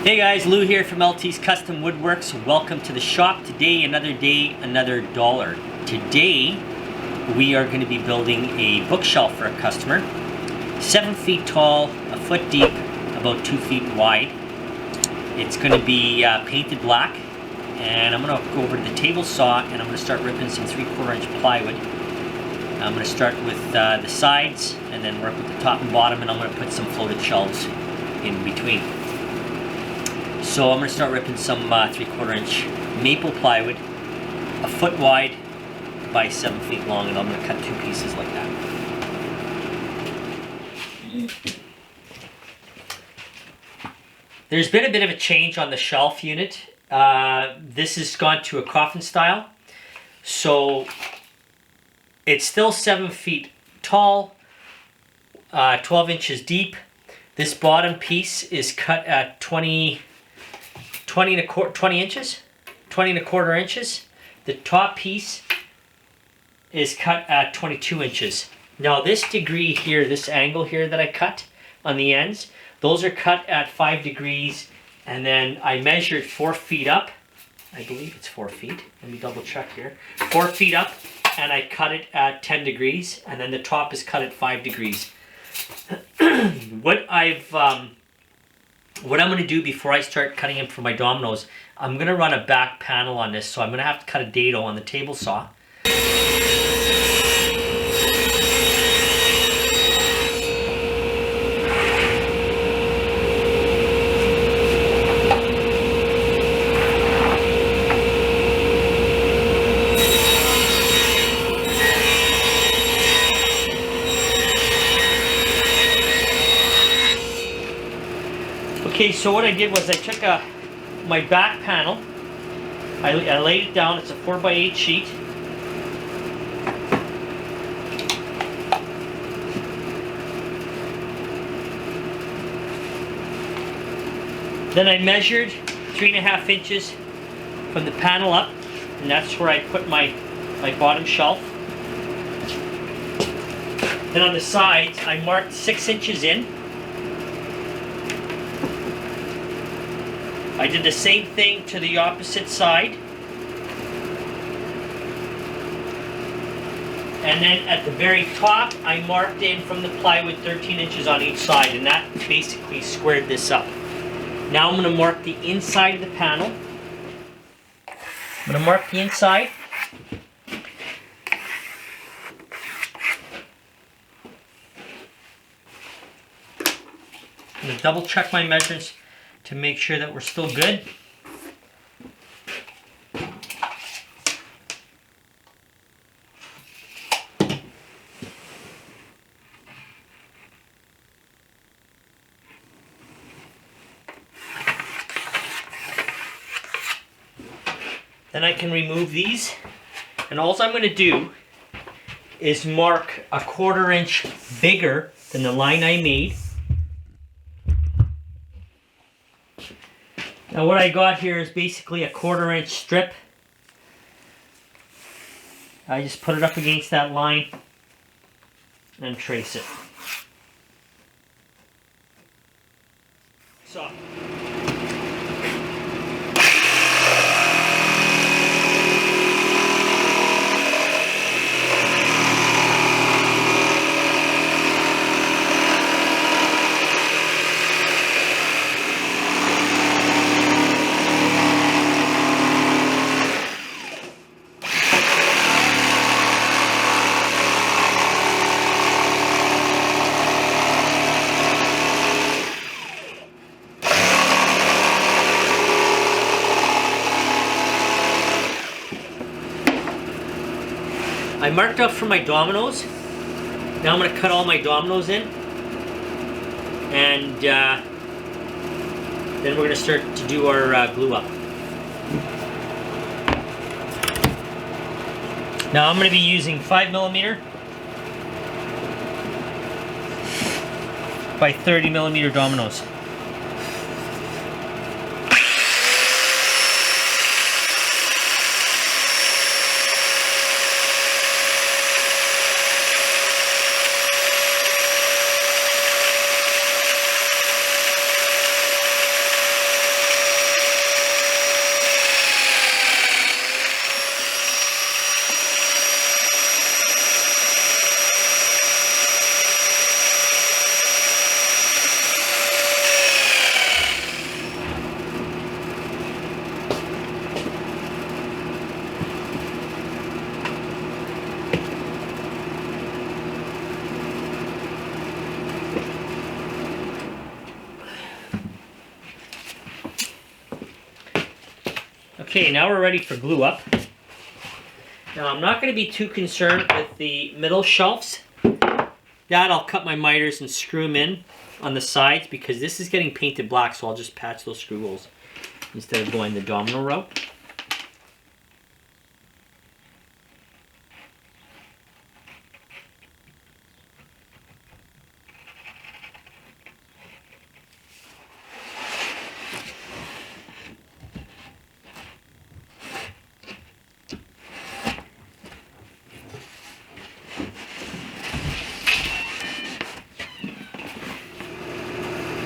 Hey guys, Lou here from LT's Custom Woodworks. Welcome to the shop. Today, another dollar. Today, we are going to be building a bookshelf for a customer. 7 feet tall, a foot deep, about 2 feet wide. It's going to be painted black, and I'm going to go over to the table saw and I'm going to start ripping some 3/4 inch plywood. I'm going to start with the sides and then work with the top and bottom, and I'm going to put some floated shelves in between. So I'm going to start ripping some 3/4 inch maple plywood, a foot wide by 7 feet long, and I'm going to cut 2 pieces like that. There's been a bit of a change on the shelf unit. This has gone to a coffin style. So it's still 7 feet tall, 12 inches deep. This bottom piece is cut at 20 inches. The top piece is cut at 22 inches. Now this degree here, this angle here that I cut on the ends, those are cut at 5 degrees, and then I measured 4 feet up. I believe it's 4 feet. Let me double check here. 4 feet up, and I cut it at 10 degrees, and then the top is cut at 5 degrees. What I'm going to do before I start cutting them for my dominoes, I'm going to run a back panel on this, so I'm going to have to cut a dado on the table saw. Okay, so what I did was I took my back panel, I laid it down. It's a 4x8 sheet. Then I measured 3.5 inches from the panel up, and that's where I put my bottom shelf. Then on the sides, I marked 6 inches in. I did the same thing to the opposite side. And then at the very top, I marked in from the plywood 13 inches on each side, and that basically squared this up. Now I'm going to mark the inside of the panel. I'm going to mark the inside. I'm going to double check my measurements to make sure that we're still good. Then I can remove these, and all I'm going to do is mark a 1/4 inch bigger than the line I made. Now what I got here is basically a 1/4 inch strip. I just put it up against that line and trace it. So. I marked up for my dominoes. Now I'm going to cut all my dominoes in, and then we're going to start to do our glue up. Now I'm going to be using 5mm by 30mm dominoes. Okay, now we're ready for glue up. Now I'm not going to be too concerned with the middle shelves. That I'll cut my miters and screw them in on the sides because this is getting painted black, so I'll just patch those screw holes instead of going the domino route.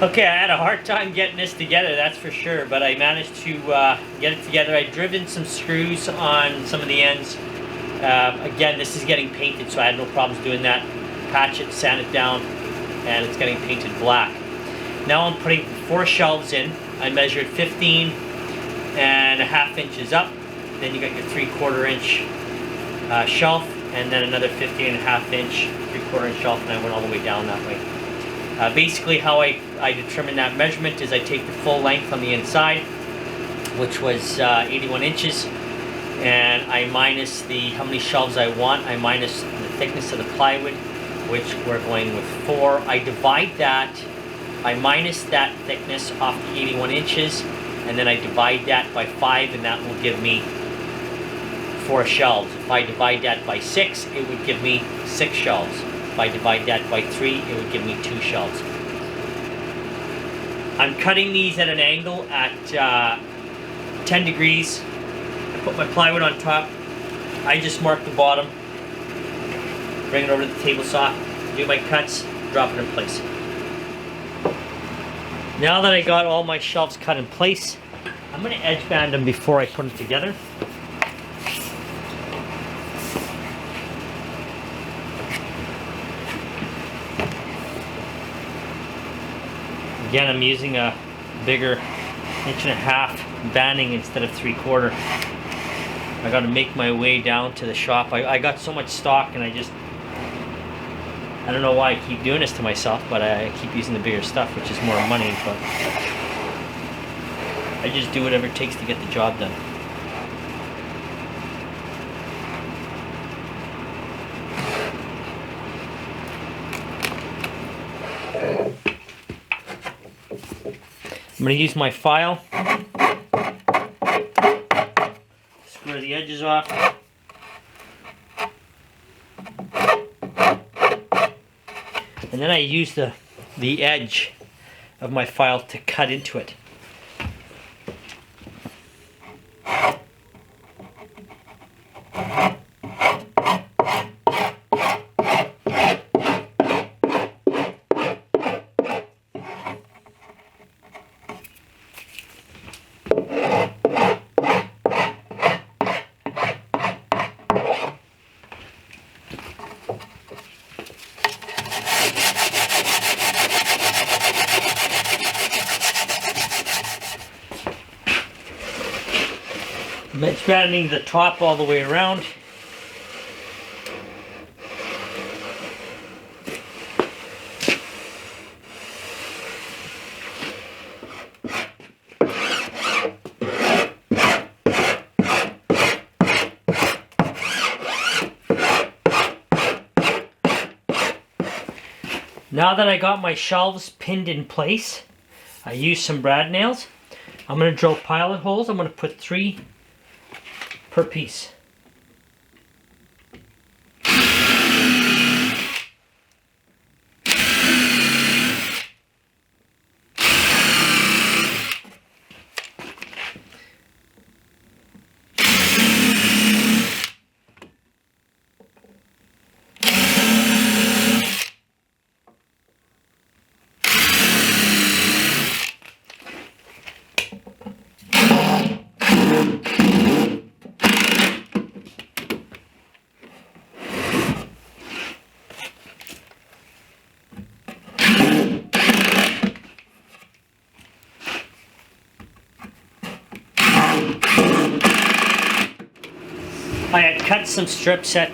Okay, I had a hard time getting this together, that's for sure, but I managed to get it together. I'd driven some screws on some of the ends. Again, this is getting painted, so I had no problems doing that. Patch it, sand it down, and it's getting painted black. Now I'm putting 4 shelves in. I measured 15.5 inches up. Then you got your 3/4 inch shelf, and then another 15.5 inch 3/4 inch shelf, and I went all the way down that way. Basically how I determine that measurement is I take the full length on the inside, which was 81 inches, and I minus how many shelves I want. I minus the thickness of the plywood, which we're going with 4. I divide that, I minus that thickness off the 81 inches, and then I divide that by 5, and that will give me 4 shelves. If I divide that by 6, it would give me 6 shelves. If I divide that by 3, it would give me 2 shelves. I'm cutting these at an angle at 10 degrees. I put my plywood on top. I just mark the bottom, bring it over to the table saw, do my cuts, drop it in place. Now that I got all my shelves cut in place, I'm going to edge band them before I put them together. Again, I'm using a bigger 1.5 inch banding instead of 3/4. I got to make my way down to the shop. I got so much stock, and I don't know why I keep doing this to myself, but I keep using the bigger stuff, which is more money, but I just do whatever it takes to get the job done. I'm going to use my file, square the edges off, and then I use the edge of my file to cut into it. I'm expanding the top all the way around. Now that I got my shelves pinned in place, I used some brad nails. I'm going to drill pilot holes. I'm going to put 3 per piece. I had cut some strips at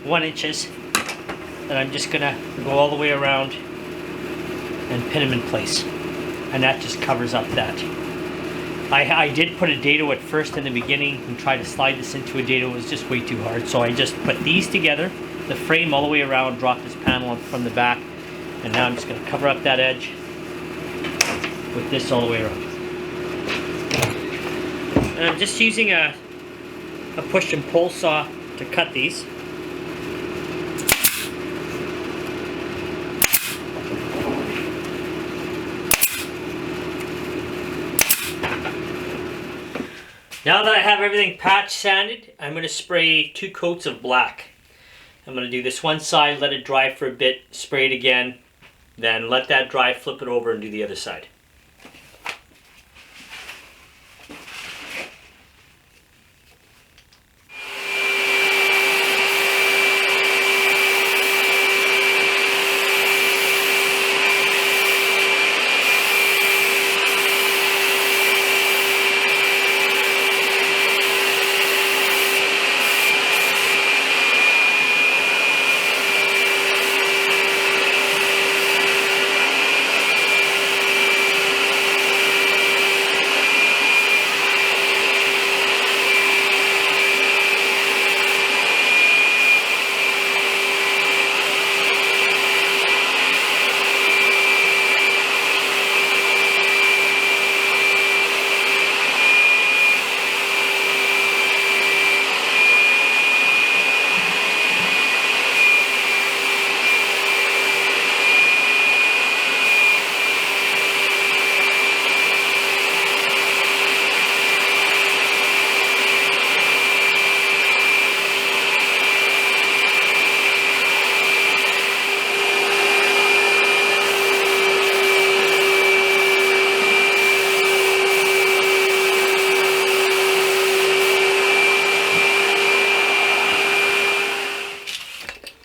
1 inches that I'm just gonna go all the way around and pin them in place, and that just covers up that. I did put a dado at first in the beginning and try to slide this into a dado. It was just way too hard. So I just put these together, the frame all the way around, drop this panel up from the back, and now I'm just going to cover up that edge with this all the way around. And I'm just using a push and pull saw to cut these. Now that I have everything patch sanded, I'm going to spray 2 coats of black. I'm going to do this one side, let it dry for a bit, spray it again, then let that dry, flip it over and do the other side.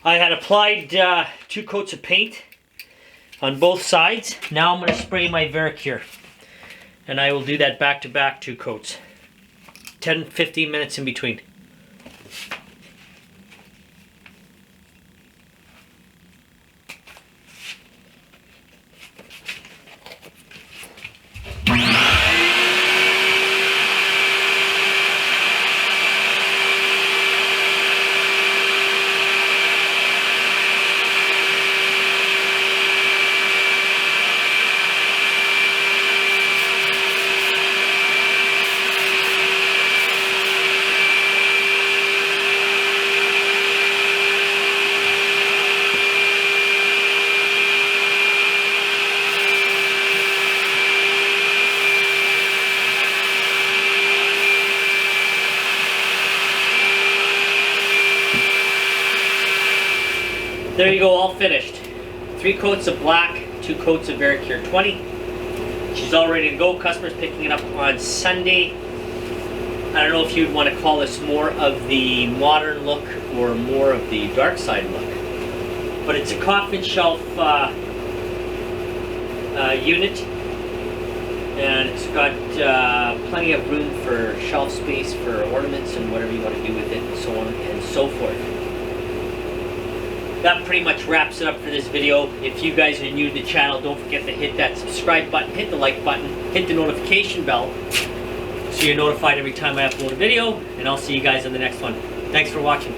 I had applied 2 coats of paint on both sides. Now I'm going to spray my Vericure. And I will do that back to back 2 coats. 10-15 minutes in between. There you go, all finished. 3 coats of black, 2 coats of Vericure 20. She's all ready to go. Customer's picking it up on Sunday. I don't know if you'd want to call this more of the modern look or more of the dark side look. But it's a coffin shelf unit. And it's got plenty of room for shelf space for ornaments and whatever you want to do with it and so on and so forth. That pretty much wraps it up for this video. If you guys are new to the channel, don't forget to hit that subscribe button, hit the like button, hit the notification bell so you're notified every time I upload a video, and I'll see you guys in the next one. Thanks for watching.